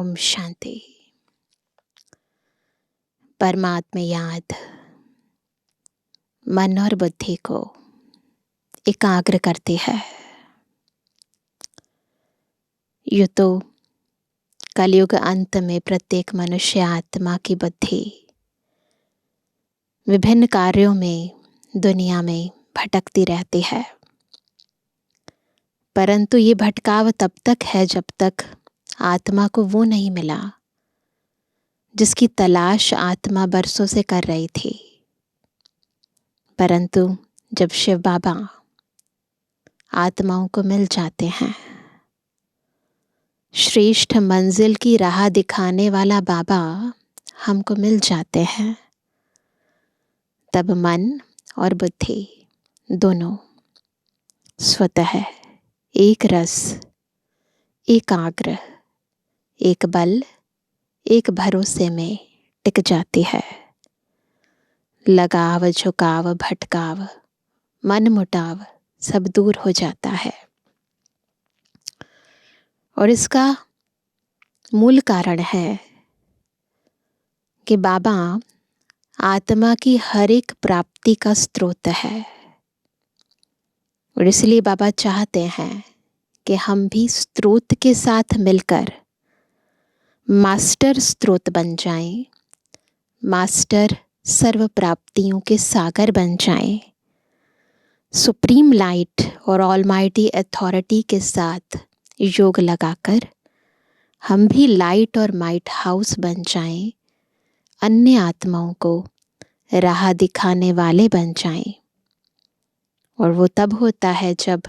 ओम शांति। परमात्मा याद मन और बुद्धि को एकाग्र करती है। यूँ तो कलयुग अंत में प्रत्येक मनुष्य आत्मा की बुद्धि विभिन्न कार्यों में दुनिया में भटकती रहती है, परंतु ये भटकाव तब तक है जब तक आत्मा को वो नहीं मिला जिसकी तलाश आत्मा बरसों से कर रही थी। परंतु जब शिव बाबा आत्माओं को मिल जाते हैं, श्रेष्ठ मंजिल की राह दिखाने वाला बाबा हमको मिल जाते हैं, तब मन और बुद्धि दोनों स्वतः एक रस, एकाग्र, एक बल, एक भरोसे में टिक जाती है। लगाव, झुकाव, भटकाव, मन मुटाव सब दूर हो जाता है। और इसका मूल कारण है कि बाबा आत्मा की हर एक प्राप्ति का स्रोत है, और इसलिए बाबा चाहते हैं कि हम भी स्रोत के साथ मिलकर मास्टर स्रोत बन जाएं, मास्टर सर्व प्राप्तियों के सागर बन जाएं, सुप्रीम लाइट और ऑलमाइटी अथॉरिटी के साथ योग लगाकर हम भी लाइट और माइट हाउस बन जाएं, अन्य आत्माओं को राह दिखाने वाले बन जाएं। और वो तब होता है जब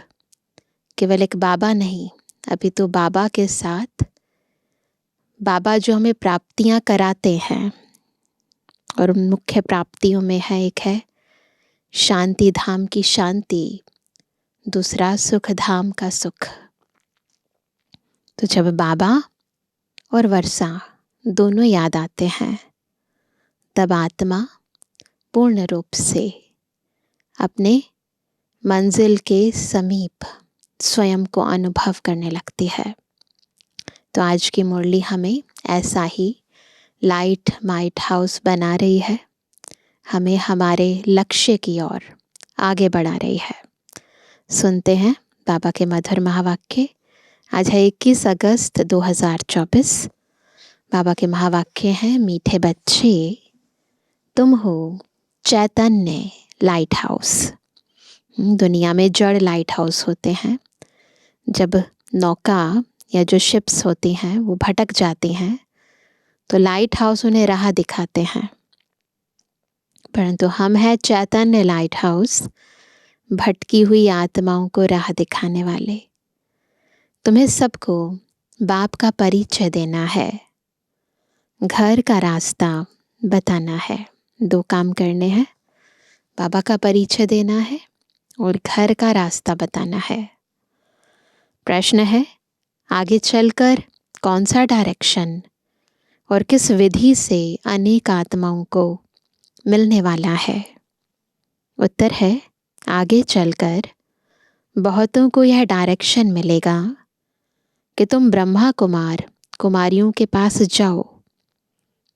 केवल एक बाबा नहीं, अभी तो बाबा के साथ बाबा जो हमें प्राप्तियां कराते हैं, और उन मुख्य प्राप्तियों में एक है शांति धाम की शांति, दूसरा सुख धाम का सुख। तो जब बाबा और वर्षा दोनों याद आते हैं, तब आत्मा पूर्ण रूप से अपने मंजिल के समीप स्वयं को अनुभव करने लगती है। तो आज की मुरली हमें ऐसा ही लाइट माइट हाउस बना रही है, हमें हमारे लक्ष्य की ओर आगे बढ़ा रही है। सुनते हैं बाबा के मधुर महावाक्य। आज है 21 अगस्त 2024। बाबा के महावाक्य हैं, मीठे बच्चे तुम हो चैतन्य लाइट हाउस। दुनिया में जड़ लाइट हाउस होते हैं। जब नौका या जो शिप्स होती हैं वो भटक जाती हैं तो लाइट हाउस उन्हें राह दिखाते हैं, परंतु हम हैं चैतन्य लाइट हाउस, भटकी हुई आत्माओं को राह दिखाने वाले। तुम्हें सबको बाप का परिचय देना है, घर का रास्ता बताना है। 2 काम करने हैं, बाबा का परिचय देना है और घर का रास्ता बताना है। प्रश्न है, आगे चलकर कौन सा डायरेक्शन और किस विधि से अनेक आत्माओं को मिलने वाला है? उत्तर है, आगे चलकर बहुतों को यह डायरेक्शन मिलेगा कि तुम ब्रह्मा कुमार कुमारियों के पास जाओ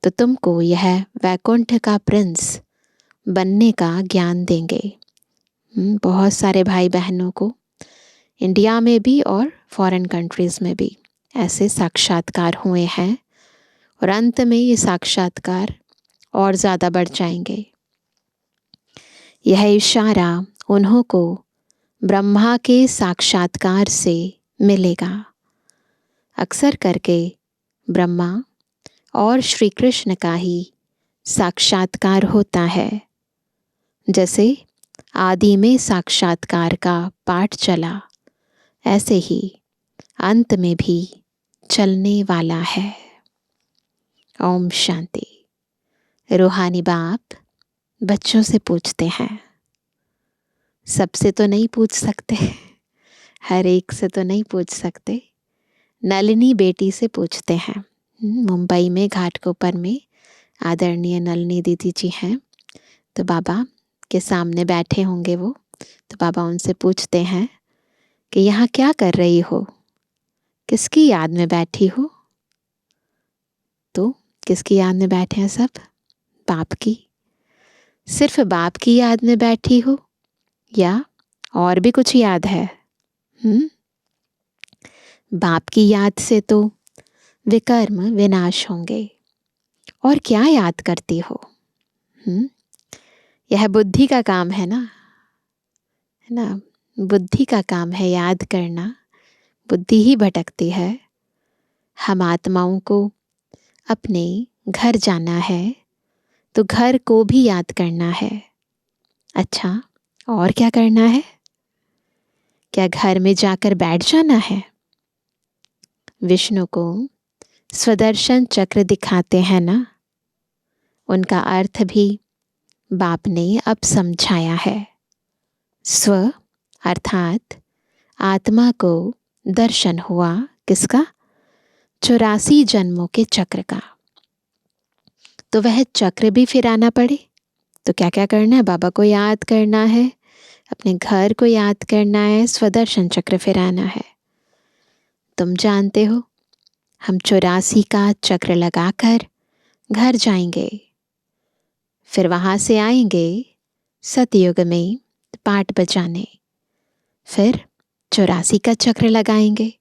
तो तुमको यह वैकुंठ का प्रिंस बनने का ज्ञान देंगे। बहुत सारे भाई बहनों को इंडिया में भी और फॉरेन कंट्रीज़ में भी ऐसे साक्षात्कार हुए हैं, और अंत में ये साक्षात्कार और ज़्यादा बढ़ जाएंगे। यह इशारा उन्हों को ब्रह्मा के साक्षात्कार से मिलेगा। अक्सर करके ब्रह्मा और श्री कृष्ण का ही साक्षात्कार होता है। जैसे आदि में साक्षात्कार का पाठ चला, ऐसे ही अंत में भी चलने वाला है। ओम शांति। रूहानी बाप बच्चों से पूछते हैं, सबसे तो नहीं पूछ सकते, हर एक से तो नहीं पूछ सकते। नलिनी बेटी से पूछते हैं। मुंबई में घाटकोपर में आदरणीय नलिनी दीदी जी हैं, तो बाबा के सामने बैठे होंगे वो। तो बाबा उनसे पूछते हैं कि यहाँ क्या कर रही हो, किसकी याद में बैठी हो? तो किसकी याद में बैठे हैं सब? बाप की। सिर्फ बाप की याद में बैठी हो या और भी कुछ याद है? बाप की याद से तो विकर्म विनाश होंगे। और क्या याद करती हो? यह बुद्धि का काम है ना, है ना? बुद्धि का काम है याद करना। बुद्धि ही भटकती है। हम आत्माओं को अपने घर जाना है तो घर को भी याद करना है। अच्छा, और क्या करना है? क्या घर में जाकर बैठ जाना है? विष्णु को स्वदर्शन चक्र दिखाते हैं ना, उनका अर्थ भी बाप ने अब समझाया है। स्व अर्थात आत्मा को दर्शन हुआ किसका? 84 जन्मों के चक्र का। तो वह चक्र भी फिर आना पड़े तो क्या क्या करना है? बाबा को याद करना है, अपने घर को याद करना है, स्वदर्शन चक्र फिर आना है। तुम जानते हो हम 84 का चक्र लगाकर घर जाएंगे, फिर वहां से आएंगे सतयुग में पाठ बजाने, फिर 84 का चक्र लगाएंगे।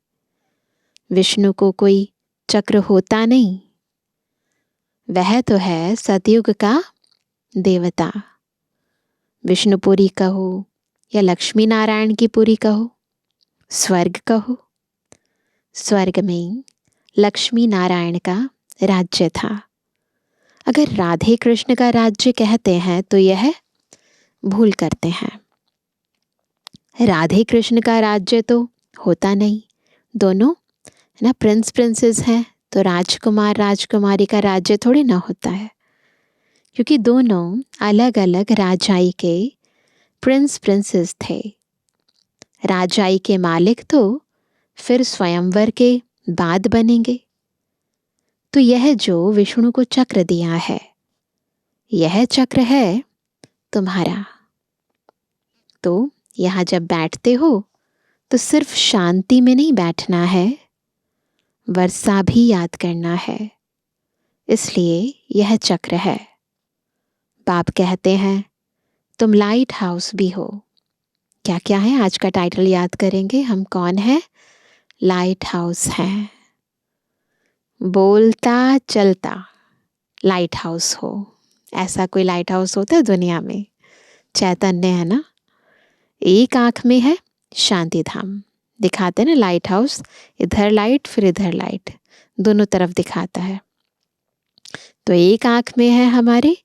विष्णु को कोई चक्र होता नहीं, वह तो है सतयुग का देवता। विष्णुपुरी कहो या लक्ष्मी नारायण की पुरी कहो, स्वर्ग कहो, स्वर्ग में लक्ष्मी नारायण का राज्य था। अगर राधे कृष्ण का राज्य कहते हैं तो यह भूल करते हैं। राधे कृष्ण का राज्य तो होता नहीं, दोनों है ना प्रिंस प्रिंसेस हैं, तो राजकुमार राजकुमारी का राज्य थोड़ी ना होता है, क्योंकि दोनों अलग अलग राजाई के प्रिंस प्रिंसेस थे। राजाई के मालिक तो फिर स्वयंवर के बाद बनेंगे। तो यह जो विष्णु को चक्र दिया है, यह चक्र है तुम्हारा। तो यहाँ जब बैठते हो तो सिर्फ शांति में नहीं बैठना है, वर्षा भी याद करना है। इसलिए यह चक्र है। बाप कहते हैं तुम लाइट हाउस भी हो। क्या क्या है आज का टाइटल याद करेंगे हम, कौन है? लाइट हाउस है। बोलता चलता लाइट हाउस हो। ऐसा कोई लाइट हाउस होता है दुनिया में? चैतन्य है ना। एक आंख में है शांति धाम, दिखाते ना लाइट हाउस, इधर लाइट फिर इधर लाइट, दोनों तरफ दिखाता है। तो एक आंख में है हमारे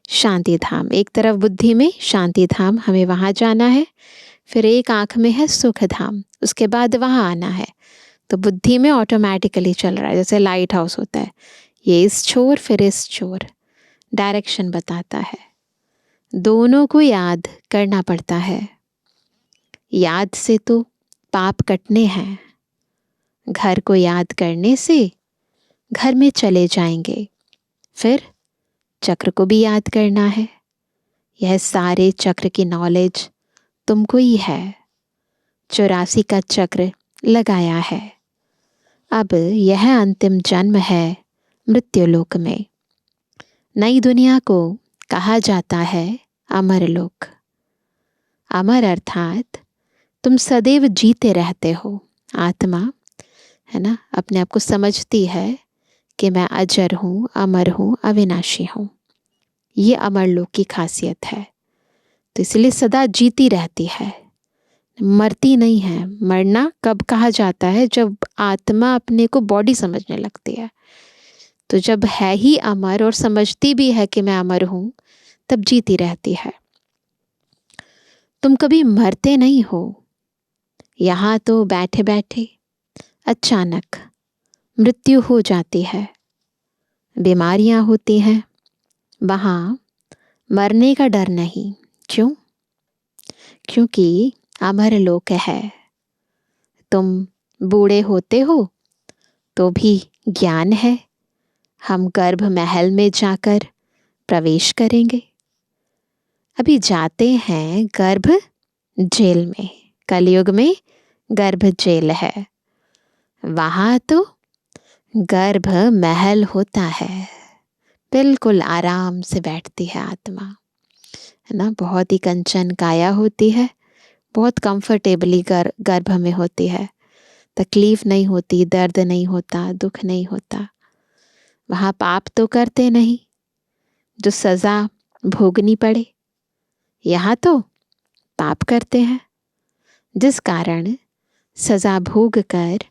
शांति धाम, एक तरफ बुद्धि में शांति धाम, हमें वहां जाना है। फिर एक आंख में है सुख धाम, उसके बाद वहां आना है। तो बुद्धि में ऑटोमेटिकली चल रहा है, जैसे लाइट हाउस होता है, ये इस छोर फिर इस छोर डायरेक्शन बताता है। दोनों को याद करना पड़ता है। याद से तो पाप कटने हैं, घर को याद करने से घर में चले जाएंगे। फिर चक्र को भी याद करना है। यह सारे चक्र की नॉलेज तुमको ही है। 84 का चक्र लगाया है। अब यह अंतिम जन्म है मृत्युलोक में। नई दुनिया को कहा जाता है अमर लोक। अमर अर्थात तुम सदैव जीते रहते हो। आत्मा है ना, अपने आप को समझती है कि मैं अजर हूँ, अमर हूँ, अविनाशी हूँ। ये अमर लोक की खासियत है। तो इसलिए सदा जीती रहती है, मरती नहीं है। मरना कब कहा जाता है? जब आत्मा अपने को बॉडी समझने लगती है। तो जब है ही अमर और समझती भी है कि मैं अमर हूँ, तब जीती रहती है। तुम कभी मरते नहीं हो। यहाँ तो बैठे बैठे अचानक मृत्यु हो जाती है, बीमारियां होती हैं। वहाँ मरने का डर नहीं। क्यों? क्योंकि अमर लोक है। तुम बूढ़े होते हो तो भी ज्ञान है। हम गर्भ महल में जाकर प्रवेश करेंगे। अभी जाते हैं गर्भ जेल में। कलयुग में गर्भ जेल है। वहाँ तो गर्भ महल होता है, बिल्कुल आराम से बैठती है आत्मा, है ना। बहुत ही कंचन काया होती है, बहुत कंफर्टेबली गर्भ में होती है। तकलीफ नहीं होती, दर्द नहीं होता, दुख नहीं होता। वहाँ पाप तो करते नहीं जो सज़ा भोगनी पड़े, यहाँ तो पाप करते हैं, जिस कारण सज़ा भोग कर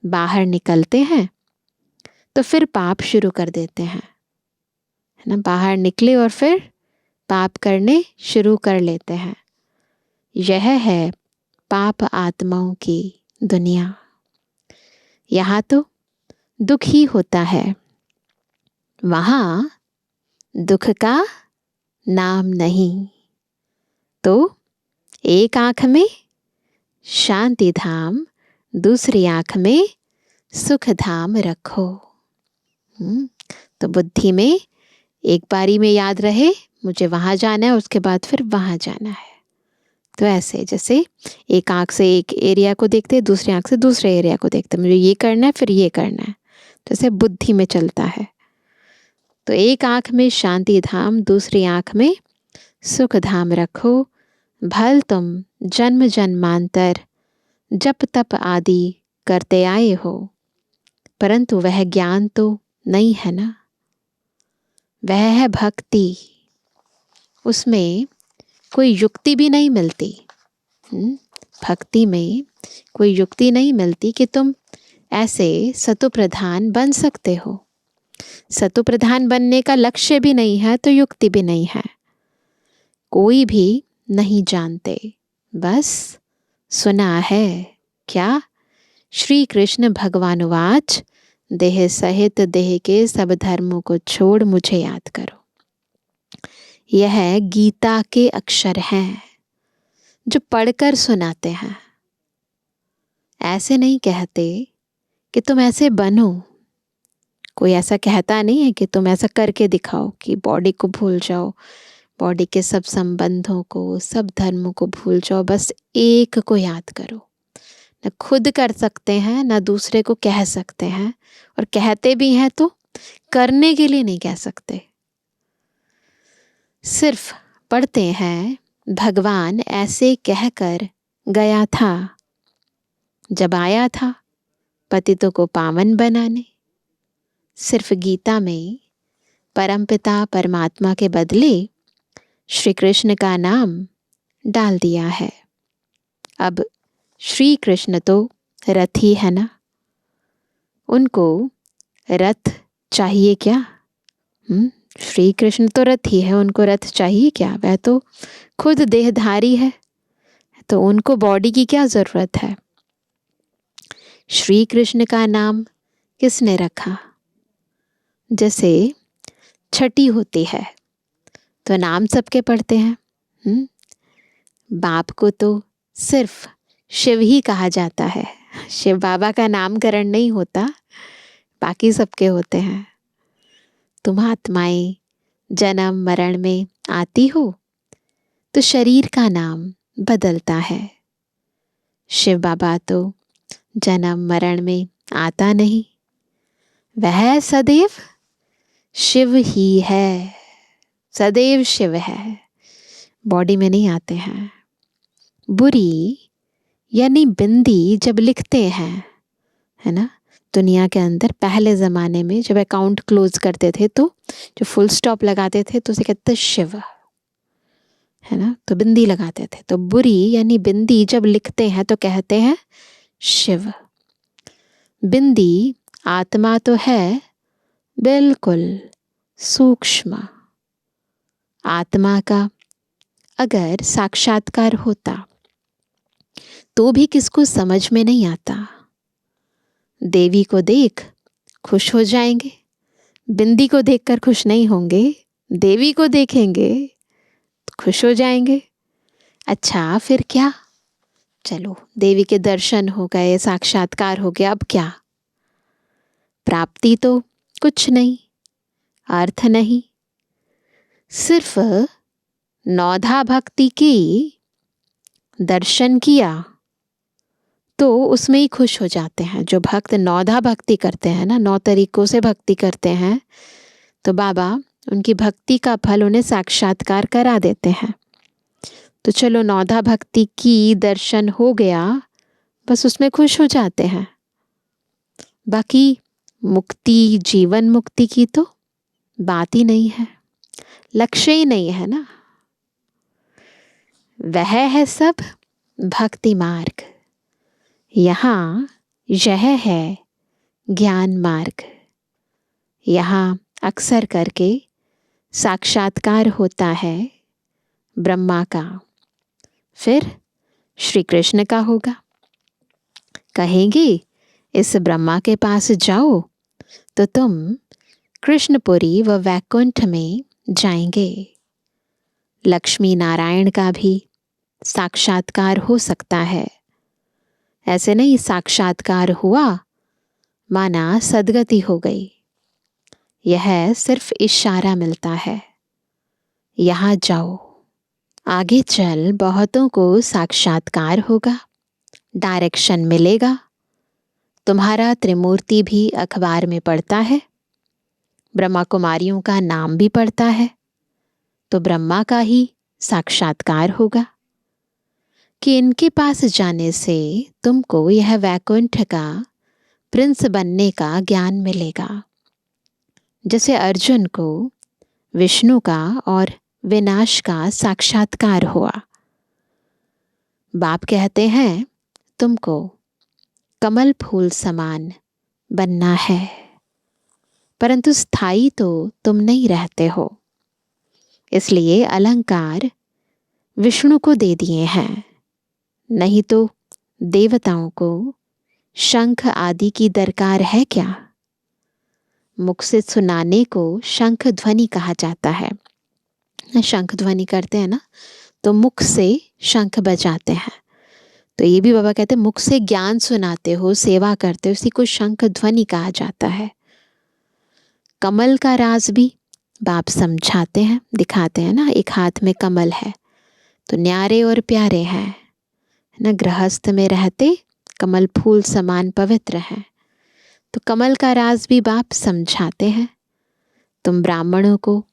बाहर निकलते हैं तो फिर पाप शुरू कर देते हैं, है ना। बाहर निकले और फिर पाप करने शुरू कर लेते हैं। यह है पाप आत्माओं की दुनिया। यहाँ तो दुख ही होता है, वहाँ दुख का नाम नहीं। तो एक आँख में शांति धाम, दूसरी आँख में सुख धाम रखो। तो बुद्धि में एक बारी में याद रहे मुझे वहाँ जाना है, उसके बाद फिर वहाँ जाना है। तो ऐसे जैसे एक आँख से एक एरिया को देखते, दूसरी आँख से दूसरे एरिया को देखते, मुझे ये करना है फिर ये करना है, तो ऐसे बुद्धि में चलता है। तो एक आँख में शांति धाम, दूसरी आँख में सुख धाम रखो। भल तुम जन्म जन्मांतर जप तप आदि करते आए हो, परंतु वह ज्ञान तो नहीं है ना, वह है भक्ति। उसमें कोई युक्ति भी नहीं मिलती। भक्ति में कोई युक्ति नहीं मिलती कि तुम ऐसे सतो प्रधान बन सकते हो। सतो प्रधान बनने का लक्ष्य भी नहीं है तो युक्ति भी नहीं है। कोई भी नहीं जानते, बस सुना है। क्या? श्री कृष्ण भगवानुवाच देह सहित देह के सब धर्मों को छोड़ मुझे याद करो। यह गीता के अक्षर हैं जो पढ़कर सुनाते हैं। ऐसे नहीं कहते कि तुम ऐसे बनो। कोई ऐसा कहता नहीं है कि तुम ऐसा करके दिखाओ कि बॉडी को भूल जाओ, बॉडी के सब संबंधों को, सब धर्मों को भूल जाओ, बस एक को याद करो। न खुद कर सकते हैं, न दूसरे को कह सकते हैं, और कहते भी हैं तो करने के लिए नहीं कह सकते। सिर्फ पढ़ते हैं भगवान ऐसे कहकर गया था जब आया था पतितों को पावन बनाने। सिर्फ गीता में परमपिता परमात्मा के बदले श्री कृष्ण का नाम डाल दिया है। अब श्री कृष्ण तो रथ ही है ना, उनको रथ चाहिए क्या? श्री कृष्ण तो रथ ही है, उनको रथ चाहिए क्या? वह तो खुद देहधारी है, तो उनको बॉडी की क्या जरूरत है? श्री कृष्ण का नाम किसने रखा? जैसे छठी होती है तो नाम सबके पढ़ते हैं। बाप को तो सिर्फ शिव ही कहा जाता है, शिव बाबा का नामकरण नहीं होता, बाकी सबके होते हैं। तुम आत्माएं जन्म मरण में आती हो तो शरीर का नाम बदलता है। शिव बाबा तो जन्म मरण में आता नहीं, वह सदैव शिव ही है, सदैव शिव है, बॉडी में नहीं आते हैं। बुरी यानी बिंदी जब लिखते हैं, है ना, दुनिया के अंदर पहले ज़माने में जब अकाउंट क्लोज करते थे तो जो फुल स्टॉप लगाते थे तो उसे कहते शिव, है ना, तो बिंदी लगाते थे। तो बुरी यानी बिंदी जब लिखते हैं तो कहते हैं शिव। बिंदी आत्मा तो है बिल्कुल सूक्ष्म। आत्मा का अगर साक्षात्कार होता तो भी किसको समझ में नहीं आता। देवी को देख खुश हो जाएंगे, बिंदी को देखकर खुश नहीं होंगे, देवी को देखेंगे तो खुश हो जाएंगे। अच्छा फिर क्या? चलो देवी के दर्शन हो गए, साक्षात्कार हो गया, अब क्या? प्राप्ति तो कुछ नहीं, अर्थ नहीं, सिर्फ नौधा भक्ति की दर्शन किया तो उसमें ही खुश हो जाते हैं। जो भक्त नौधा भक्ति करते हैं ना, 9 तरीकों से भक्ति करते हैं, तो बाबा उनकी भक्ति का फल उन्हें साक्षात्कार करा देते हैं। तो चलो, नौधा भक्ति की दर्शन हो गया, बस उसमें खुश हो जाते हैं। बाकी मुक्ति, जीवन मुक्ति की तो बात ही नहीं है, लक्ष्य ही नहीं है ना। वह है सब भक्ति मार्ग, यहाँ यह है ज्ञान मार्ग। यहाँ अक्सर करके साक्षात्कार होता है ब्रह्मा का, फिर श्री कृष्ण का होगा। कहेंगे इस ब्रह्मा के पास जाओ तो तुम कृष्णपुरी व वैकुंठ में जाएंगे। लक्ष्मी नारायण का भी साक्षात्कार हो सकता है। ऐसे नहीं साक्षात्कार हुआ माना सदगति हो गई, यह सिर्फ इशारा मिलता है। यहाँ जाओ, आगे चल बहुतों को साक्षात्कार होगा, डायरेक्शन मिलेगा। तुम्हारा त्रिमूर्ति भी अखबार में पढ़ता है, ब्रह्मा कुमारियों का नाम भी पढ़ता है, तो ब्रह्मा का ही साक्षात्कार होगा कि इनके पास जाने से तुमको यह वैकुंठ का प्रिंस बनने का ज्ञान मिलेगा। जैसे अर्जुन को विष्णु का और विनाश का साक्षात्कार हुआ। बाप कहते हैं तुमको कमल फूल समान बनना है, परंतु स्थायी तो तुम नहीं रहते हो, इसलिए अलंकार विष्णु को दे दिए हैं। नहीं तो देवताओं को शंख आदि की दरकार है क्या? मुख से सुनाने को शंख ध्वनि कहा जाता है। शंख ध्वनि करते हैं ना, तो मुख से शंख बजाते हैं। तो ये भी बाबा कहते हैं मुख से ज्ञान सुनाते हो, सेवा करते हो, उसी को शंख ध्वनि कहा जाता है। कमल का राज भी बाप समझाते हैं, दिखाते हैं ना। एक हाथ में कमल है तो न्यारे और प्यारे हैं ना, गृहस्थ में रहते कमल फूल समान पवित्र हैं। तो कमल का राज भी बाप समझाते हैं। तुम ब्राह्मणों को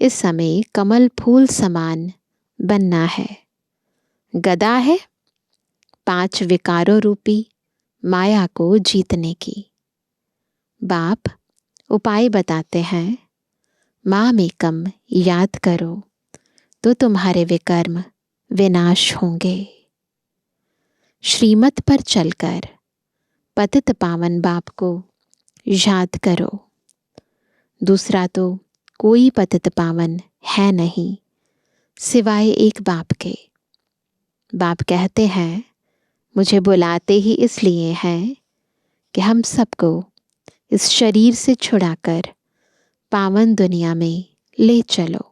इस समय कमल फूल समान बनना है। गदा है 5 विकारों रूपी माया को जीतने की। बाप उपाय बताते हैं, माम एकम याद करो तो तुम्हारे विकर्म विनाश होंगे। श्रीमत पर चलकर पतित पावन बाप को याद करो। दूसरा तो कोई पतित पावन है नहीं सिवाय एक बाप के। बाप कहते हैं मुझे बुलाते ही इसलिए हैं कि हम सबको इस शरीर से छुड़ाकर पावन दुनिया में ले चलो।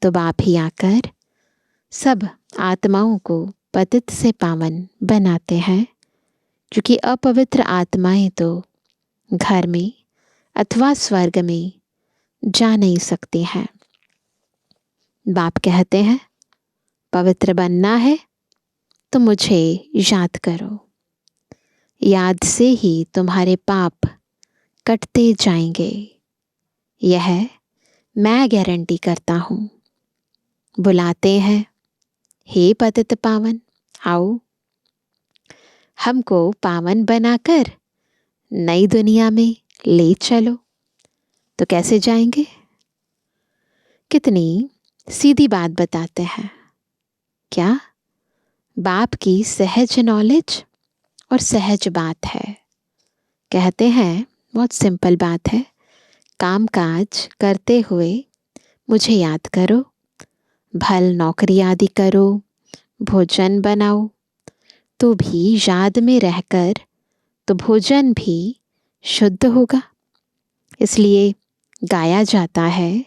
तो बाप ही आकर सब आत्माओं को पतित से पावन बनाते हैं, क्योंकि अपवित्र आत्माएं तो घर में अथवा स्वर्ग में जा नहीं सकती हैं। बाप कहते हैं पवित्र बनना है तो मुझे याद करो, याद से ही तुम्हारे पाप कटते जाएंगे। यह मैं गारंटी करता हूँ। बुलाते हैं, हे पतित पावन आओ, हमको पावन बनाकर नई दुनिया में ले चलो। तो कैसे जाएंगे? कितनी सीधी बात बताते हैं। क्या? बाप की सहज नॉलेज और सहज बात है। कहते हैं बहुत सिंपल बात है, काम काज करते हुए मुझे याद करो, भल नौकरी आदि करो, भोजन बनाओ, तो भी याद में रहकर तो भोजन भी शुद्ध होगा। इसलिए गाया जाता है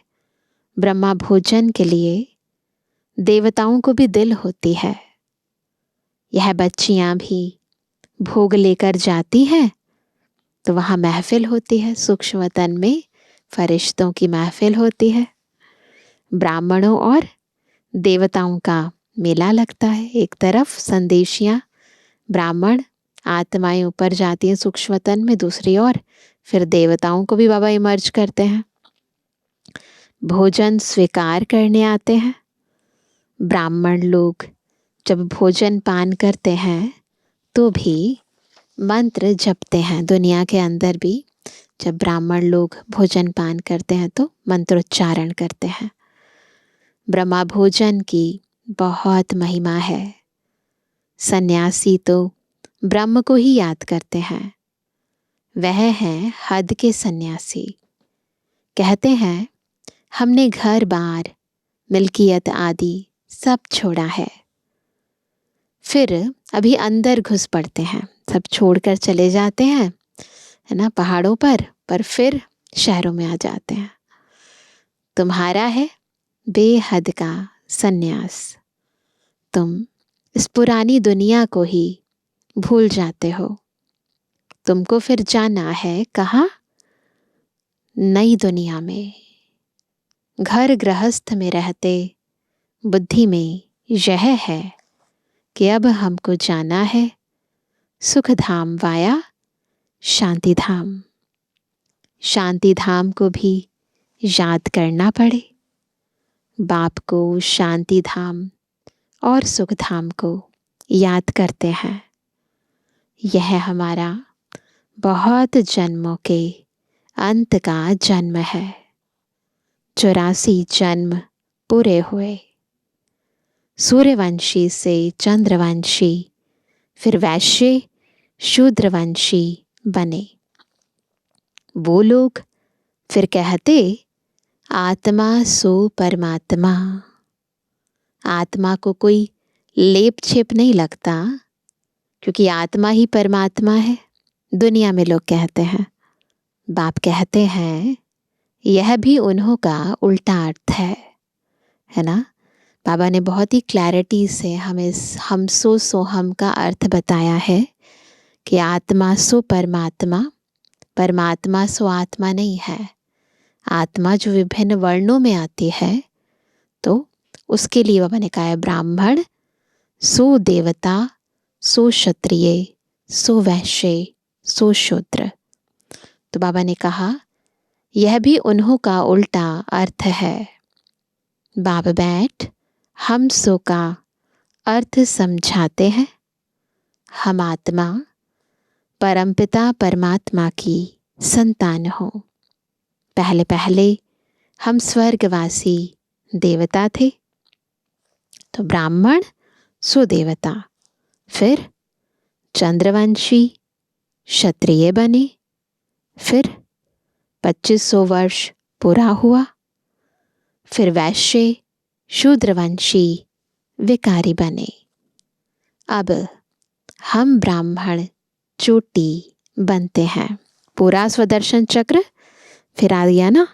ब्रह्मा भोजन के लिए देवताओं को भी दिल होती है। यह बच्चियां भी भोग लेकर जाती हैं तो वहाँ महफिल होती है, सूक्ष्म तन में फरिश्तों की महफिल होती है। ब्राह्मणों और देवताओं का मेला लगता है। एक तरफ संदेशियाँ ब्राह्मण आत्माएं ऊपर जाती हैं सूक्ष्म तन में दूसरी ओर, फिर देवताओं को भी बाबा इमर्ज करते हैं। भोजन स्वीकार करने आते हैं। ब्राह्मण लोग जब भोजन पान करते हैं तो भी मंत्र जपते हैं। दुनिया के अंदर भी जब ब्राह्मण लोग भोजन पान करते हैं तो मंत्रोच्चारण करते हैं। ब्रह्मा भोजन की बहुत महिमा है। सन्यासी तो ब्रह्म को ही याद करते हैं। वह हैं हद के सन्यासी। कहते हैं हमने घर बार मिल्कियत आदि सब छोड़ा है। फिर अभी अंदर घुस पड़ते हैं, सब छोड़कर चले जाते हैं, है ना, पहाड़ों पर फिर शहरों में आ जाते हैं। तुम्हारा है बेहद का सन्यास। तुम इस पुरानी दुनिया को ही भूल जाते हो। तुमको फिर जाना है कहाँ? नई दुनिया में। घर गृहस्थ में रहते बुद्धि में यह है कि अब हमको जाना है सुख धाम वाया शांति धाम। शांति धाम को भी याद करना पड़े। बाप को शांति धाम और सुख धाम को याद करते हैं। यह हमारा बहुत जन्मों के अंत का जन्म है। 84 जन्म पूरे हुए। सूर्यवंशी से चंद्रवंशी, फिर वैश्य शूद्रवंशी बने। वो लोग फिर कहते आत्मा सो परमात्मा। आत्मा को कोई लेप छेप नहीं लगता, क्योंकि आत्मा ही परमात्मा है। दुनिया में लोग कहते हैं। बाप कहते हैं यह भी उन्हों का उल्टा अर्थ है ना। बाबा ने बहुत ही क्लैरिटी से हमें हम सो सोहम का अर्थ बताया है कि आत्मा सो परमात्मा, परमात्मा सो आत्मा नहीं है। आत्मा जो विभिन्न वर्णों में आती है तो उसके लिए बाबा ने कहा है ब्राह्मण सो देवता, सो क्षत्रिय, सो वैश्य, सो शूद्र। तो बाबा ने कहा यह भी उन्हों का उल्टा अर्थ है। बाप बैठ हम सो का अर्थ समझाते हैं। हम आत्मा परमपिता परमात्मा की संतान हो। पहले पहले हम स्वर्गवासी देवता थे, तो ब्राह्मण सो देवता, फिर चंद्रवंशी क्षत्रिय बने, फिर 2500 वर्ष पूरा हुआ, फिर वैश्य शूद्रवंशी विकारी बने। अब हम ब्राह्मण चोटी बनते हैं। पूरा स्वदर्शन चक्र फिर आ गया ना,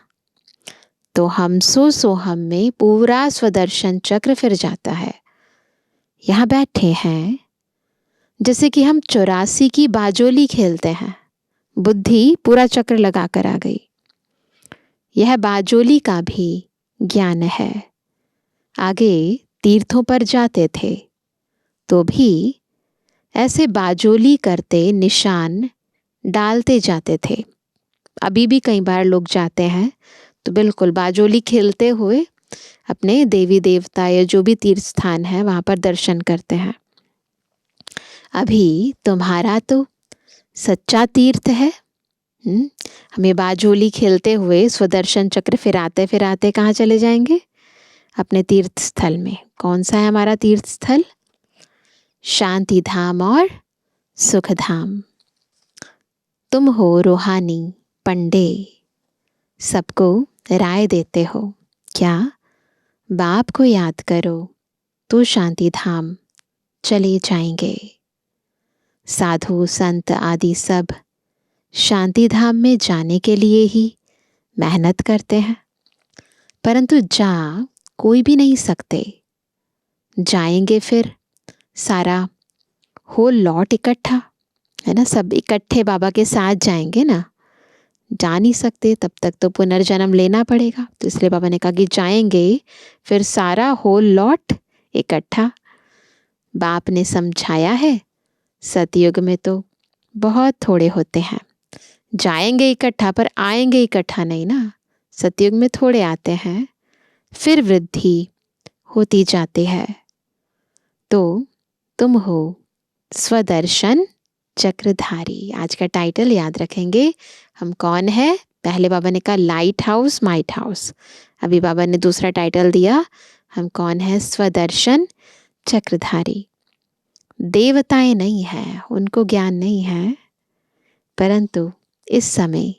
तो हम सोहम में पूरा स्वदर्शन चक्र फिर जाता है। यहाँ बैठे हैं जैसे कि हम 84 की बाजोली खेलते हैं। बुद्धि पूरा चक्र लगा कर आ गई। यह बाजोली का भी ज्ञान है। आगे तीर्थों पर जाते थे तो भी ऐसे बाजोली करते निशान डालते जाते थे। अभी भी कई बार लोग जाते हैं तो बिल्कुल बाजोली खेलते हुए अपने देवी देवता या जो भी तीर्थ स्थान है वहाँ पर दर्शन करते हैं। अभी तुम्हारा तो सच्चा तीर्थ है। हमें बाजोली खेलते हुए स्वदर्शन चक्र फिराते कहाँ चले जाएंगे? अपने तीर्थ स्थल में। कौन सा है हमारा तीर्थ स्थल? शांति धाम और सुख धाम। तुम हो रूहानी पंडे, सबको राय देते हो क्या? बाप को याद करो तो शांति धाम चले जाएंगे। साधु संत आदि सब शांति धाम में जाने के लिए ही मेहनत करते हैं, परंतु जा कोई भी नहीं सकते। जाएंगे फिर सारा होल लॉट इकट्ठा, है ना, सब इकट्ठे बाबा के साथ जाएंगे ना। जा नहीं सकते, तब तक तो पुनर्जन्म लेना पड़ेगा। तो इसलिए बाबा ने कहा कि जाएंगे फिर सारा होल लॉट इकट्ठा। बाप ने समझाया है सतयुग में तो बहुत थोड़े होते हैं। जाएंगे इकट्ठा पर आएंगे इकट्ठा नहीं ना। सतयुग में थोड़े आते हैं, फिर वृद्धि होती जाती है। तो तुम हो स्वदर्शन चक्रधारी। आज का टाइटल याद रखेंगे। हम कौन है? पहले बाबा ने कहा लाइट हाउस माइट हाउस, अभी बाबा ने दूसरा टाइटल दिया, हम कौन है? स्वदर्शन चक्रधारी। देवताएं नहीं हैं, उनको ज्ञान नहीं है, परंतु इस समय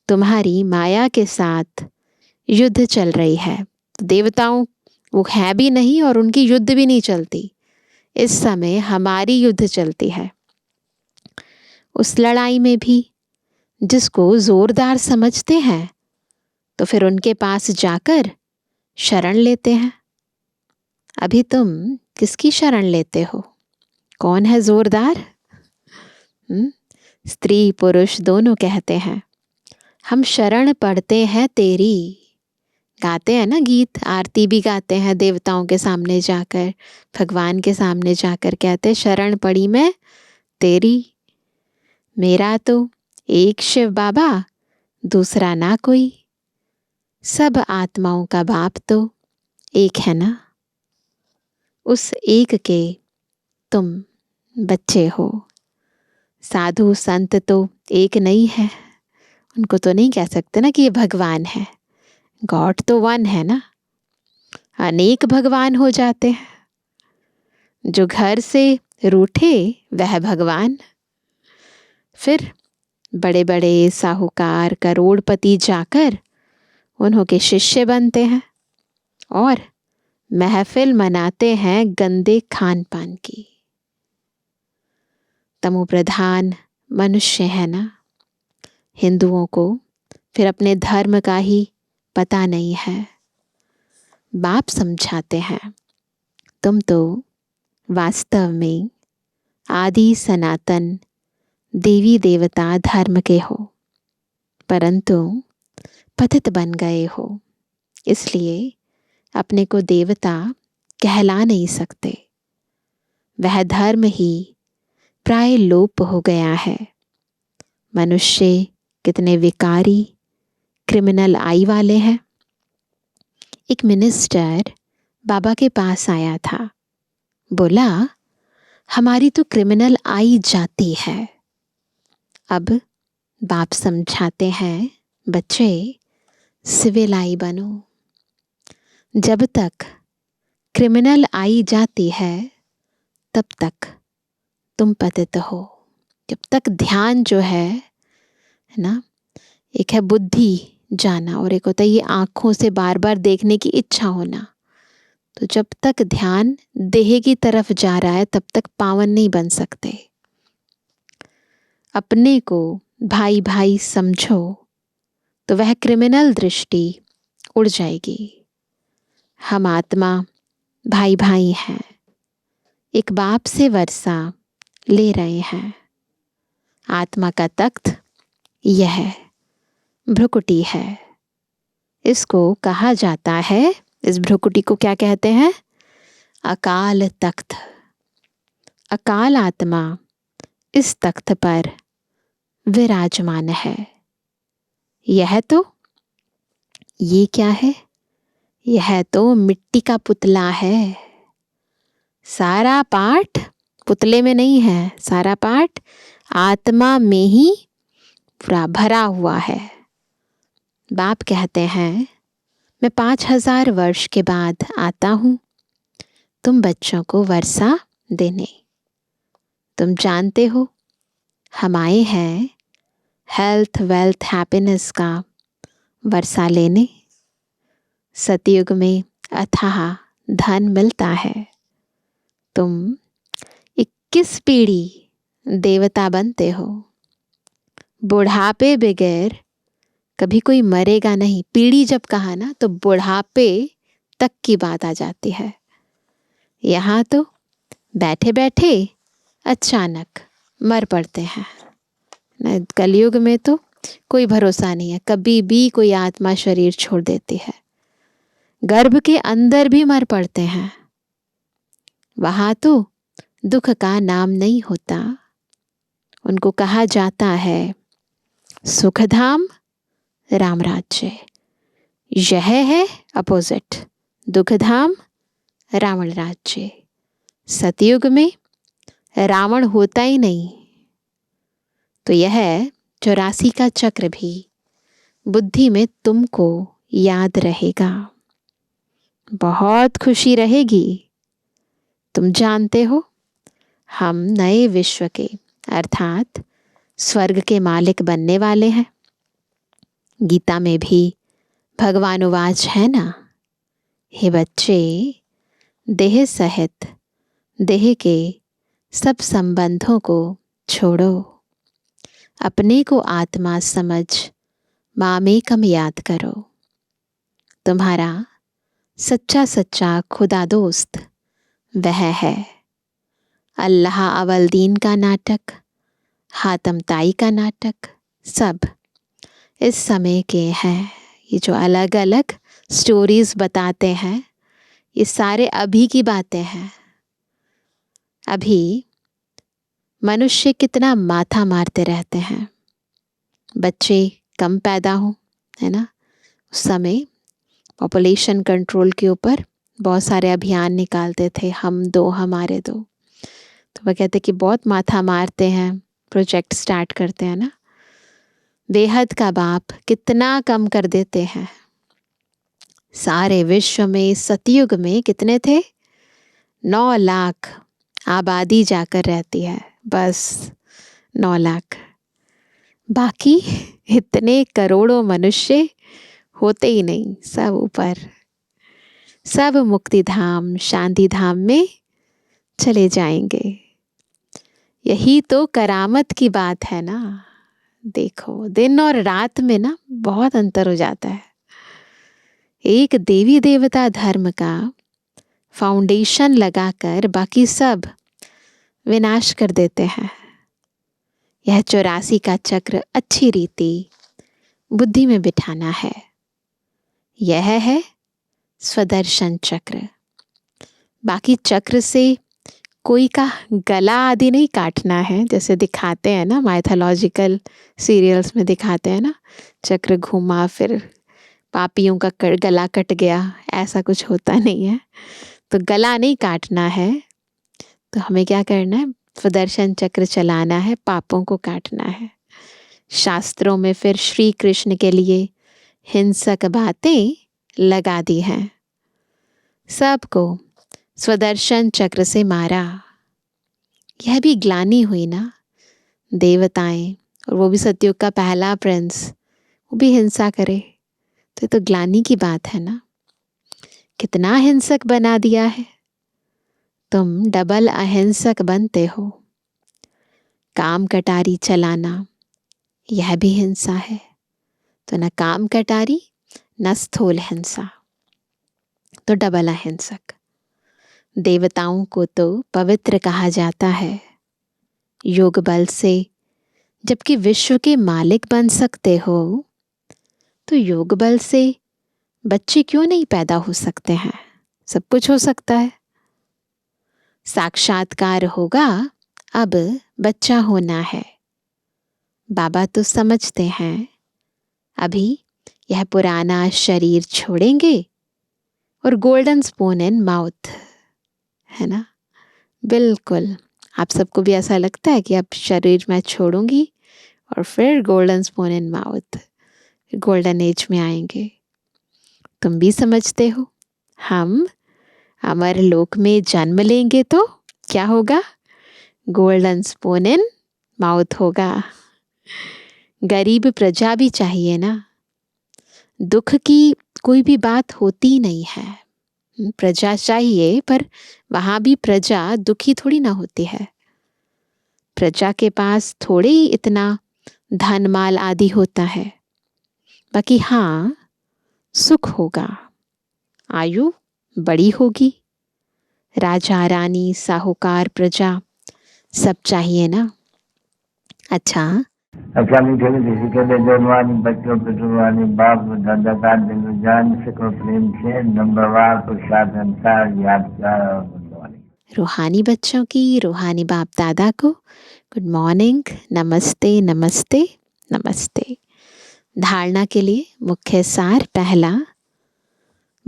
तुम्हारी माया के साथ युद्ध चल रही है। देवताओं वो है भी नहीं और उनकी युद्ध भी नहीं चलती। इस समय हमारी युद्ध चलती है। उस लड़ाई में भी जिसको जोरदार समझते हैं तो फिर उनके पास जाकर शरण लेते हैं। अभी तुम किसकी शरण लेते हो? कौन है जोरदार? स्त्री पुरुष दोनों कहते हैं हम शरण पढ़ते हैं तेरी। गाते हैं ना गीत, आरती भी गाते हैं देवताओं के सामने जाकर, भगवान के सामने जाकर कहते शरण पड़ी मैं तेरी। मेरा तो एक शिव बाबा, दूसरा ना कोई, सब आत्माओं का बाप तो एक है ना। उस एक के तुम बच्चे हो। साधु संत तो एक नहीं है, उनको तो नहीं कह सकते ना कि ये भगवान है। गॉड तो वन है ना, अनेक भगवान हो जाते हैं। जो घर से रूठे वह भगवान। फिर बड़े बड़े साहूकार करोड़पति जाकर उन्हों के शिष्य बनते हैं और महफिल मनाते हैं गंदे खान पान की। तमो प्रधान मनुष्य है ना। हिंदुओं को फिर अपने धर्म का ही पता नहीं है। बाप समझाते हैं तुम तो वास्तव में आदि सनातन देवी देवता धर्म के हो, परंतु पतित बन गए हो, इसलिए अपने को देवता कहला नहीं सकते। वह धर्म ही प्राय लोप हो गया है। मनुष्य कितने विकारी क्रिमिनल आई वाले हैं। एक मिनिस्टर बाबा के पास आया था, बोला हमारी तो क्रिमिनल आई जाती है। अब बाप समझाते हैं बच्चे सिविल आई बनो। जब तक क्रिमिनल आई जाती है तब तक तुम पतित हो। जब तक ध्यान जो है ना, एक है बुद्धि जाना और एक होता है ये आँखों से बार बार देखने की इच्छा होना। तो जब तक ध्यान देह की तरफ जा रहा है तब तक पावन नहीं बन सकते। अपने को भाई भाई समझो तो वह क्रिमिनल दृष्टि उड़ जाएगी। हम आत्मा भाई भाई हैं, एक बाप से वर्षा ले रहे हैं। आत्मा का तख्त यह भ्रुकुटी है। इसको कहा जाता है, इस भ्रुकुटी को क्या कहते हैं? अकाल तख्त। अकाल आत्मा इस तख्त पर विराजमान है। यह तो ये क्या है? यह तो मिट्टी का पुतला है। सारा पाठ पुतले में नहीं है, सारा पाठ आत्मा में ही पूरा भरा हुआ है। बाप कहते हैं मैं 5000 वर्ष के बाद आता हूँ तुम बच्चों को वर्षा देने। तुम जानते हो हम आए हैं हेल्थ वेल्थ हैप्पीनेस का वर्षा लेने। सतयुग में अथाह धन मिलता है। तुम 21 पीढ़ी देवता बनते हो। बुढ़ापे बगैर कभी कोई मरेगा नहीं। पीढ़ी जब कहा ना तो बुढ़ापे तक की बात आ जाती है। यहाँ तो बैठे बैठे अचानक मर पड़ते हैं। कलयुग में तो कोई भरोसा नहीं है, कभी भी कोई आत्मा शरीर छोड़ देती है। गर्भ के अंदर भी मर पड़ते हैं। वहाँ तो दुख का नाम नहीं होता, उनको कहा जाता है सुखधाम राम राज्य। यह है अपोजिट, दुखधाम रावण राज्य। सतयुग में रावण होता ही नहीं। तो यह 84 का चक्र भी बुद्धि में तुमको याद रहेगा। बहुत खुशी रहेगी। तुम जानते हो हम नए विश्व के अर्थात स्वर्ग के मालिक बनने वाले हैं। गीता में भी भगवान उवाच है ना, हे बच्चे, देह सहित देह के सब संबंधों को छोड़ो, अपने को आत्मा समझ मामेकम याद करो। तुम्हारा सच्चा सच्चा खुदा दोस्त वह है। अल्लाह अवल दीन का नाटक, हातम ताई का नाटक सब इस समय के हैं। ये जो अलग अलग स्टोरीज बताते हैं, ये सारे अभी की बातें हैं। अभी मनुष्य कितना माथा मारते रहते हैं, बच्चे कम पैदा हो, है ना। उस समय पॉपुलेशन कंट्रोल के ऊपर बहुत सारे अभियान निकालते थे, हम दो हमारे दो। तो वह कहते कि बहुत माथा मारते हैं, प्रोजेक्ट स्टार्ट करते हैं ना। बेहद का बाप कितना कम कर देते हैं। सारे विश्व में सतयुग में कितने थे? 9 लाख आबादी जाकर रहती है, बस 9 लाख। बाकी इतने करोड़ों मनुष्य होते ही नहीं, सब ऊपर, सब मुक्ति धाम शांति धाम में चले जाएंगे। यही तो करामत की बात है ना। देखो दिन और रात में ना बहुत अंतर हो जाता है। एक देवी देवता धर्म का फाउंडेशन लगाकर बाकी सब विनाश कर देते हैं। यह 84 का चक्र अच्छी रीति बुद्धि में बिठाना है। यह है स्वदर्शन चक्र। बाकी चक्र से कोई का गला आदि नहीं काटना है, जैसे दिखाते हैं ना माइथोलॉजिकल सीरियल्स में दिखाते हैं ना, चक्र घूमा फिर पापियों का गला कट गया, ऐसा कुछ होता नहीं है। तो गला नहीं काटना है, तो हमें क्या करना है? स्वदर्शन चक्र चलाना है, पापों को काटना है। शास्त्रों में फिर श्री कृष्ण के लिए हिंसक बातें लगा दी हैं। सबको स्वदर्शन चक्र से मारा। यह भी ग्लानि हुई ना, देवताएं और वो भी सतयुग का पहला प्रिंस, वो भी हिंसा करे, तो ये तो ग्लानि की बात है ना। कितना हिंसक बना दिया है। तुम डबल अहिंसक बनते हो। काम कटारी चलाना यह भी हिंसा है। तो न काम कटारी न स्थूल हिंसा, तो डबल अहिंसक। देवताओं को तो पवित्र कहा जाता है योग बल से। जबकि विश्व के मालिक बन सकते हो, तो योग बल से बच्चे क्यों नहीं पैदा हो सकते हैं? सब कुछ हो सकता है। साक्षात्कार होगा, अब बच्चा होना है। बाबा तो समझते हैं अभी यह पुराना शरीर छोड़ेंगे और गोल्डन स्पून इन माउथ, है ना। बिल्कुल, आप सबको भी ऐसा लगता है कि अब शरीर मैं छोड़ूंगी और फिर golden spoon in mouth, golden age में आएंगे। तुम भी समझते हो हम अमर लोक में जन्म लेंगे तो क्या होगा? गोल्डन स्पून इन माउथ होगा। गरीब प्रजा भी चाहिए ना। दुख की कोई भी बात होती नहीं है। प्रजा चाहिए, पर वहां भी प्रजा दुखी थोड़ी ना होती है। प्रजा के पास थोड़े ही इतना धन माल आदि होता है। बाकी हाँ, सुख होगा, आयु बड़ी होगी, राजा रानी साहूकार प्रजा सब चाहिए ना। अच्छा मीठे किसी के लिए जन्मवानी बच्चों पितृवानी बाप दादा का दिल जान सको प्रेम से नंबरवार प्रसाद अनुसार यादगार और बंधवानी। रूहानी बच्चों की, रूहानी बाप दादा को गुड मॉर्निंग, नमस्ते नमस्ते नमस्ते। धारणा के लिए मुख्य सार, पहला,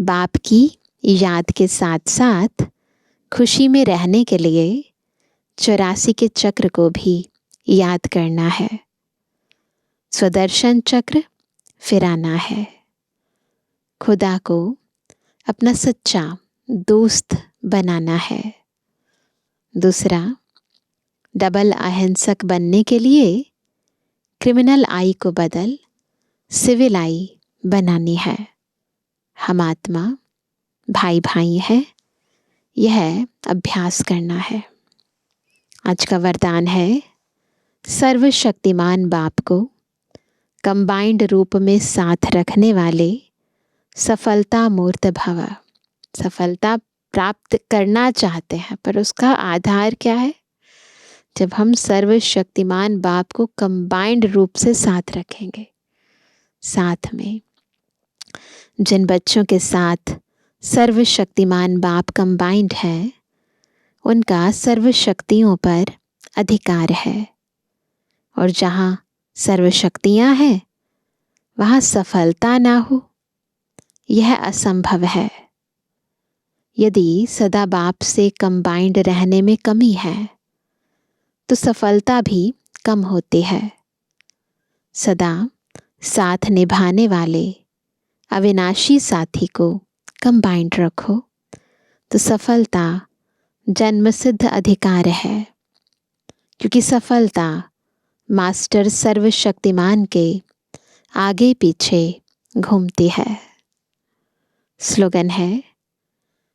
बाप की याद के साथ साथ खुशी में रहने के लिए 84 के चक्र को भी याद करना है। स्वदर्शन चक्र फिराना है। खुदा को अपना सच्चा दोस्त बनाना है। दूसरा, डबल अहिंसक बनने के लिए क्रिमिनल आई को बदल सिविल आई बनानी है। हम आत्मा भाई भाई हैं, यह अभ्यास करना है। आज का वरदान है, सर्वशक्तिमान बाप को कंबाइंड रूप में साथ रखने वाले सफलता मूर्त भव। सफलता प्राप्त करना चाहते हैं, पर उसका आधार क्या है? जब हम सर्वशक्तिमान बाप को कंबाइंड रूप से साथ रखेंगे। साथ में जिन बच्चों के साथ सर्वशक्तिमान बाप कंबाइंड है, उनका सर्वशक्तियों पर अधिकार है। और जहाँ सर्वशक्तियाँ हैं, वहाँ सफलता ना हो, यह असंभव है। यदि सदा बाप से कंबाइंड रहने में कमी है, तो सफलता भी कम होती है। सदा साथ निभाने वाले अविनाशी साथी को कंबाइंड रखो, तो सफलता जन्मसिद्ध अधिकार है। क्योंकि सफलता मास्टर सर्वशक्तिमान के आगे पीछे घूमती है। स्लोगन है,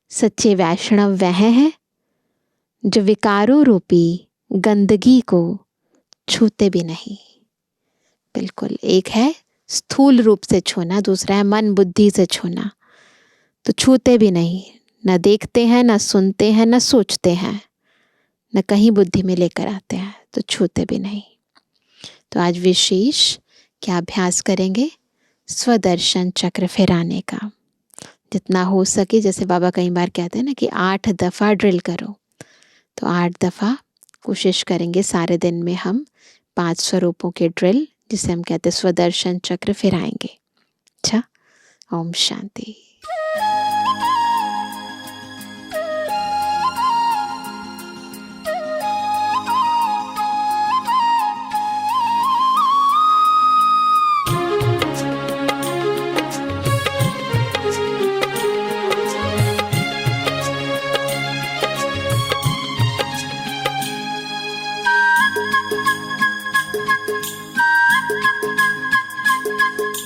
सच्चे वैष्णव वह हैं जो विकारों रूपी गंदगी को छूते भी नहीं। बिल्कुल, एक है स्थूल रूप से छूना, दूसरा है मन बुद्धि से छूना। तो छूते भी नहीं, न देखते हैं, न सुनते हैं, न सोचते हैं, न कहीं बुद्धि में लेकर आते हैं, तो छूते भी नहीं। तो आज विशेष क्या अभ्यास करेंगे? स्वदर्शन चक्र फिराने का। जितना हो सके, जैसे बाबा कई बार कहते हैं ना कि 8 दफ़ा ड्रिल करो, तो 8 दफ़ा कोशिश करेंगे सारे दिन में हम 5 स्वरूपों के ड्रिल, जिसे हम कहते हैं स्वदर्शन चक्र, फिराएंगे। अच्छा, ओम शांति।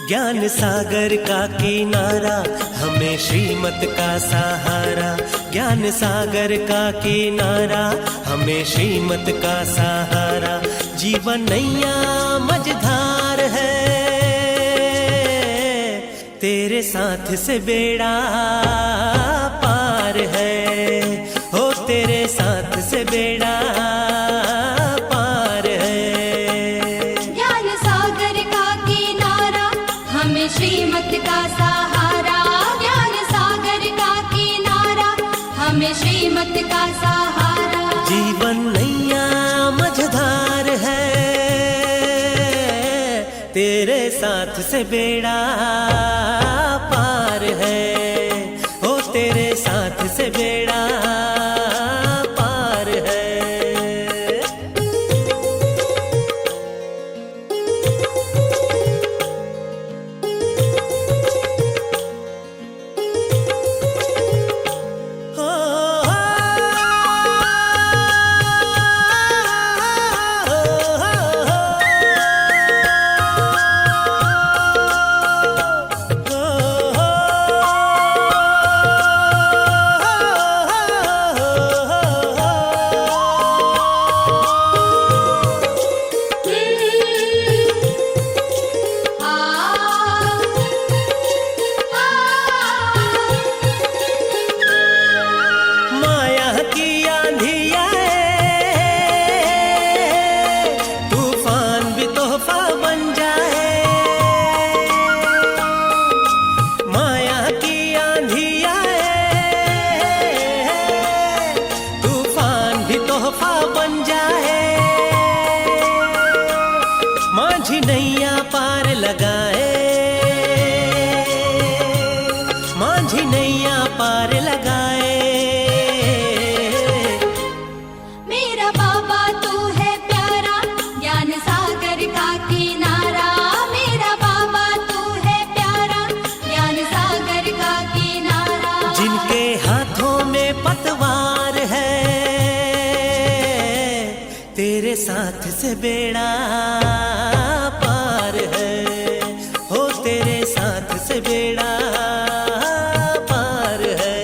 ज्ञान सागर का किनारा, हमें श्रीमत का सहारा। ज्ञान सागर का किनारा, हमें श्रीमत का सहारा। जीवन नैया मझधार है, तेरे साथ से बेड़ा पार है। हो तेरे साथ से बेड़ा श्रीमत का सहारा। ज्ञान सागर का किनारा, हमें श्रीमत का सहारा। जीवन नैया मझधार है, तेरे साथ से बेड़ा पार है। ओ तेरे साथ से बेड़ा पार है। साथ से बेड़ा पार है, हो तेरे साथ से बेड़ा पार है।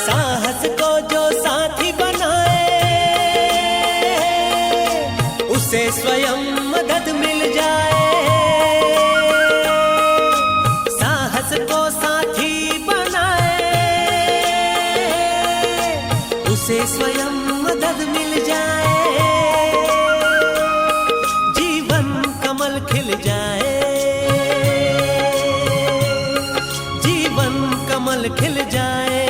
साहस को जो साथी बनाए उसे स्वयं मदद मिल जाए। साहस को साथी बनाए उसे स्वयं मदद मिल जाए। जीवन कमल खिल जाए, जीवन कमल खिल जाए।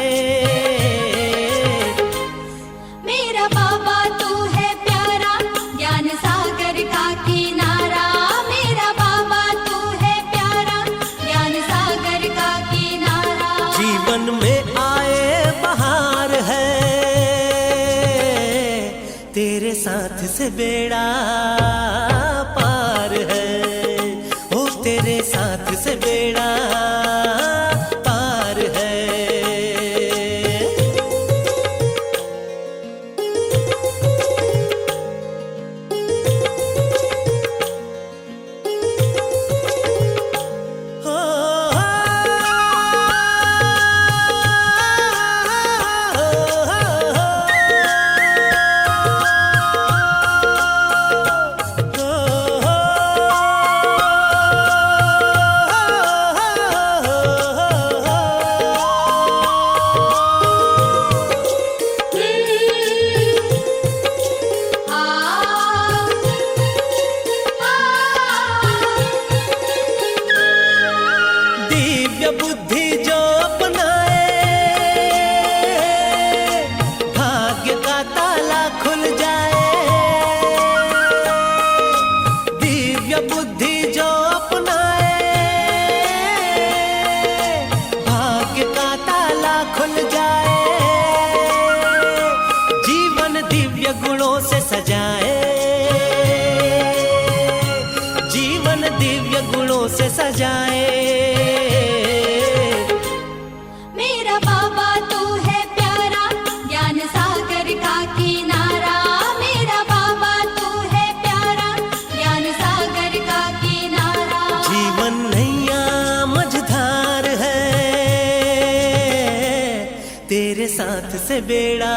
मेरा बाबा तू है प्यारा, ज्ञान सागर का किनारा। मेरा बाबा तू है प्यारा, ज्ञान सागर का किनारा। जीवन में आए बहार है, तेरे साथ से बेड़ा पार है, ओ तेरे साथ से बेड़ा पार है। दिव्य बुद्धि जो अपनाए भाग्य का ताला खुल जाए। दिव्य बुद्धि जो अपनाए भाग्य का ताला खुल जाए। जीवन दिव्य गुणों से सजाए, जीवन दिव्य गुणों से सजाए। मेरा बाबा तू है प्यारा, ज्ञान सागर का किनारा। मेरा बाबा तू है प्यारा, ज्ञान सागर का किनारा। जीवन नैया मझधार है, तेरे साथ से बेड़ा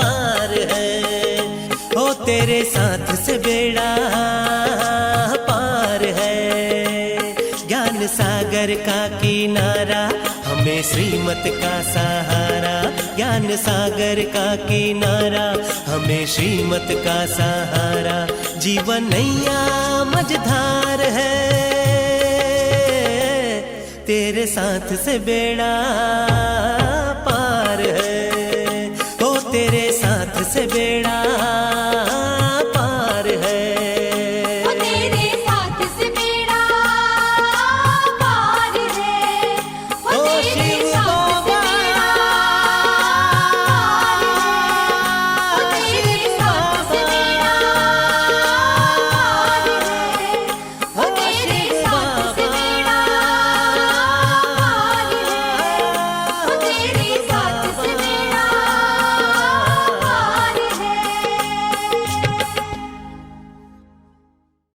पार है, ओ तेरे साथ से बेड़ा पार है। ज्ञान सागर का किनारा हमें श्रीमत का सहारा। ज्ञान सागर का किनारा हमें श्रीमत का सहारा। जीवन नैया मझधार है, तेरे साथ से बेड़ा पार है, ओ तेरे साथ से बेड़ा